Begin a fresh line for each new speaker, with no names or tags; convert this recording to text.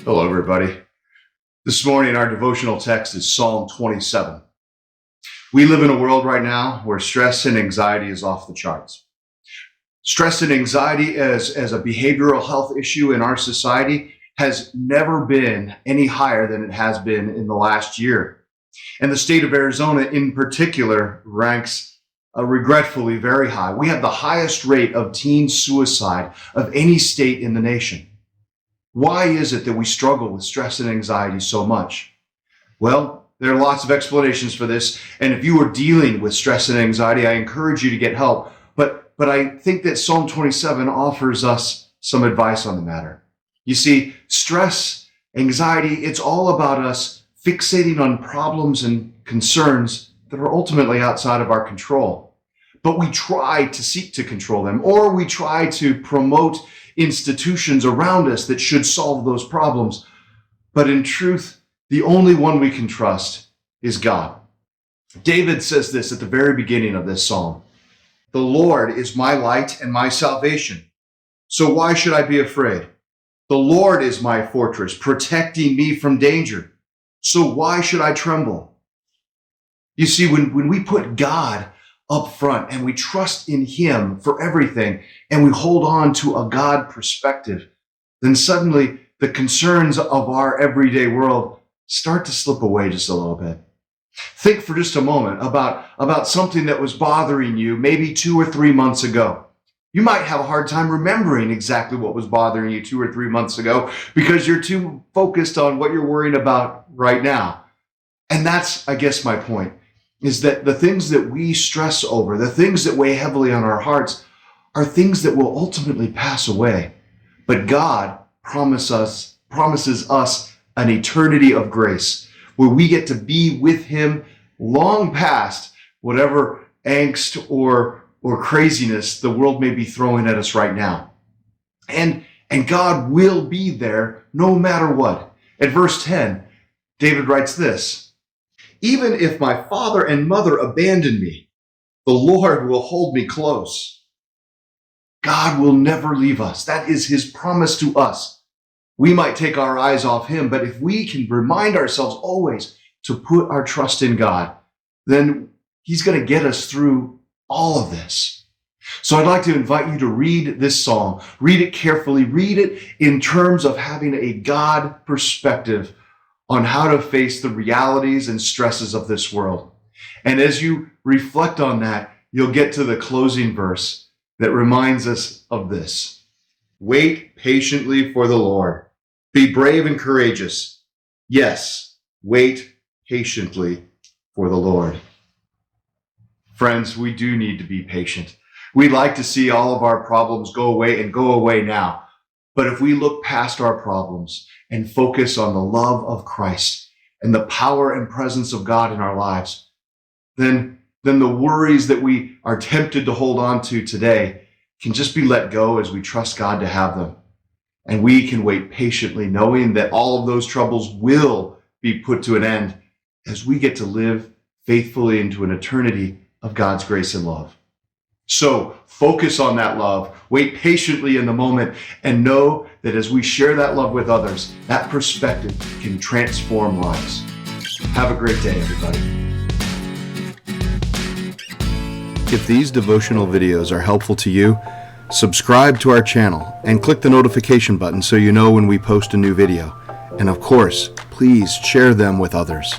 Hello, everybody. This morning, our devotional text is Psalm 27. We live in a world right now where stress and anxiety is off the charts. Stress and anxiety as a behavioral health issue in our society has never been any higher than it has been in the last year. And the state of Arizona in particular ranks regretfully very high. We have the highest rate of teen suicide of any state in the nation. Why is it that we struggle with stress and anxiety so much? Well, there are lots of explanations for this. And if you are dealing with stress and anxiety, I encourage you to get help. But I think that Psalm 27 offers us some advice on the matter. You see, stress, anxiety, it's all about us fixating on problems and concerns that are ultimately outside of our control. But we try to seek to control them, or we try to promote institutions around us that should solve those problems. But in truth, the only one we can trust is God. David says this at the very beginning of this psalm. The Lord is my light and my salvation. So why should I be afraid? The Lord is my fortress, protecting me from danger. So why should I tremble? You see, when we put God up front and we trust in Him for everything and we hold on to a God perspective, then suddenly the concerns of our everyday world start to slip away just a little bit. Think for just a moment about something that was bothering you maybe 2 or 3 months ago. You might have a hard time remembering exactly what was bothering you 2 or 3 months ago because you're too focused on what you're worrying about right now. And that's, I guess, my point, is that the things that we stress over, the things that weigh heavily on our hearts, are things that will ultimately pass away. But God promises us an eternity of grace where we get to be with Him long past whatever angst or craziness the world may be throwing at us right now. And God will be there no matter what. At verse 10, David writes this, even if my father and mother abandon me, the Lord will hold me close. God will never leave us. That is His promise to us. We might take our eyes off Him, but if we can remind ourselves always to put our trust in God, then He's going to get us through all of this. So I'd like to invite you to read this psalm. Read it carefully. Read it in terms of having a God perspective on how to face the realities and stresses of this world. And as you reflect on that, you'll get to the closing verse that reminds us of this. Wait patiently for the Lord. Be brave and courageous. Yes, wait patiently for the Lord. Friends, we do need to be patient. We'd like to see all of our problems go away and go away now. But if we look past our problems and focus on the love of Christ and the power and presence of God in our lives, then the worries that we are tempted to hold on to today can just be let go as we trust God to have them. And we can wait patiently, knowing that all of those troubles will be put to an end as we get to live faithfully into an eternity of God's grace and love. So focus on that love, wait patiently in the moment, and know that as we share that love with others, that perspective can transform lives. Have a great day, everybody. If these devotional videos are helpful to you, subscribe to our channel and click the notification button so you know when we post a new video. And of course, please share them with others.